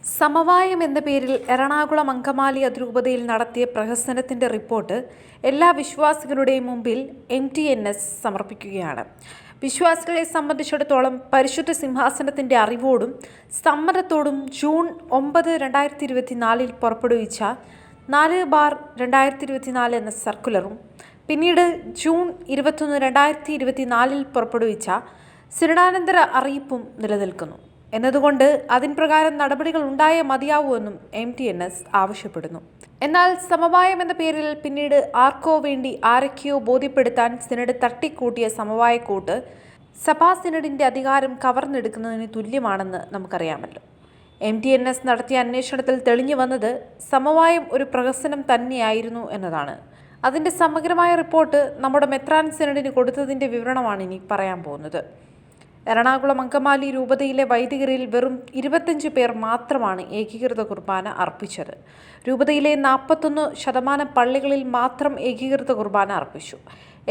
സമവായം എന്ന പേരിൽ എറണാകുളം അങ്കമാലി അതിരൂപതയിൽ നടത്തിയ പ്രഹസനത്തിന്റെ റിപ്പോർട്ട് എല്ലാ വിശ്വാസികളുടെയും മുമ്പിൽ MTNS സമർപ്പിക്കുകയാണ്. വിശ്വാസികളെ സംബന്ധിച്ചിടത്തോളം പരിശുദ്ധ സിംഹാസനത്തിന്റെ അറിവോടും സമ്മതത്തോടും ജൂൺ 9, 2024 പുറപ്പെടുവിച്ച 4/2024 എന്ന സർക്കുലറും പിന്നീട് ജൂൺ 21, 2024 പുറപ്പെടുവിച്ച സിനഡാനന്തര അറിയിപ്പും നിലനിൽക്കുന്നു എന്നതുകൊണ്ട് അതിൻ പ്രകാരം നടപടികൾ ഉണ്ടായേ മതിയാവൂവെന്നും MTNS ആവശ്യപ്പെടുന്നു. എന്നാൽ സമവായം എന്ന പേരിൽ പിന്നീട് ആർക്കോ വേണ്ടി ആരൊക്കെയോ ബോധ്യപ്പെടുത്താൻ സിനഡ് തട്ടിക്കൂട്ടിയ സമവായക്കൂട്ട് സഭാ സിനഡിന്റെ അധികാരം കവർന്നെടുക്കുന്നതിന് തുല്യമാണെന്ന് നമുക്കറിയാമല്ലോ. MTNS നടത്തിയ അന്വേഷണത്തിൽ തെളിഞ്ഞു വന്നത് സമവായം ഒരു പ്രഹസനം തന്നെയായിരുന്നു എന്നതാണ്. അതിന്റെ സമഗ്രമായ റിപ്പോർട്ട് നമ്മുടെ മെത്രാൻ സിനഡിന് കൊടുത്തതിന്റെ വിവരണമാണ് ഇനി പറയാൻ പോകുന്നത്. എറണാകുളം അങ്കമാലി രൂപതയിലെ വൈദികരിൽ വെറും 25 പേർ മാത്രമാണ് ഏകീകൃത കുർബാന അർപ്പിച്ചത്. രൂപതയിലെ 41% പള്ളികളിൽ മാത്രം ഏകീകൃത കുർബാന അർപ്പിച്ചു.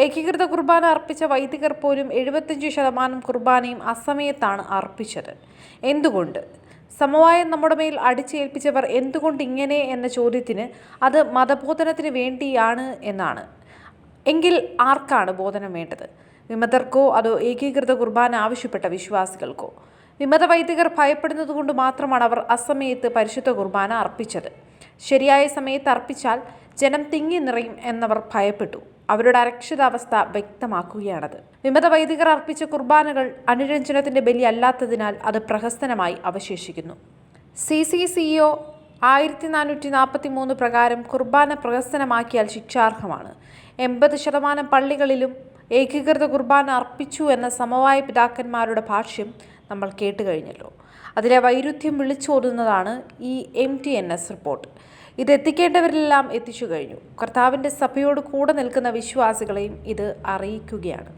ഏകീകൃത കുർബാന അർപ്പിച്ച വൈദികർ പോലും 75% കുർബാനയും അസമയത്താണ് അർപ്പിച്ചത്. എന്തുകൊണ്ട്? സമവായം നമ്മുടെ മേൽ അടിച്ചേൽപ്പിച്ചവർ എന്തുകൊണ്ട് ഇങ്ങനെ എന്ന ചോദ്യത്തിന് അത് മതബോധനത്തിന് വേണ്ടിയാണ് എന്നാണ്. എങ്കിൽ ആർക്കാണ് ബോധനം വേണ്ടത്? വിമതർക്കോ അതോ ഏകീകൃത കുർബാന ആവശ്യപ്പെട്ട വിശ്വാസികൾക്കോ? വിമത വൈദികർ ഭയപ്പെടുന്നതുകൊണ്ട് മാത്രമാണ് അവർ അസമയത്ത് പരിശുദ്ധ കുർബാന അർപ്പിച്ചത്. ശരിയായ സമയത്ത് അർപ്പിച്ചാൽ ജനം തിങ്ങി നിറയും എന്നവർ ഭയപ്പെട്ടു. അവരുടെ അരക്ഷിതാവസ്ഥ വ്യക്തമാക്കുകയാണത്. വിമത വൈദികർ അർപ്പിച്ച കുർബാനകൾ അനുരഞ്ജനത്തിന്റെ ബലി അല്ലാത്തതിനാൽ അത് പ്രഹസനമായി അവശേഷിക്കുന്നു. CCCO 1443 പ്രകാരം കുർബാന പ്രഹസനമാക്കിയാൽ ശിക്ഷാർഹമാണ്. 80% പള്ളികളിലും ഏകീകൃത കുർബാന അർപ്പിച്ചു എന്ന സമവായ പിതാക്കന്മാരുടെ ഭാഷ്യം നമ്മൾ കേട്ടുകഴിഞ്ഞല്ലോ. അതിലെ വൈരുദ്ധ്യം വിളിച്ചോതുന്നതാണ് ഈ MTNS റിപ്പോർട്ട്. ഇത് എത്തിക്കേണ്ടവരെല്ലാം എത്തിച്ചു കഴിഞ്ഞു. കർത്താവിൻ്റെ സഭയോട് കൂടെ നിൽക്കുന്ന വിശ്വാസികളെയും ഇത് അറിയിക്കുകയാണ്.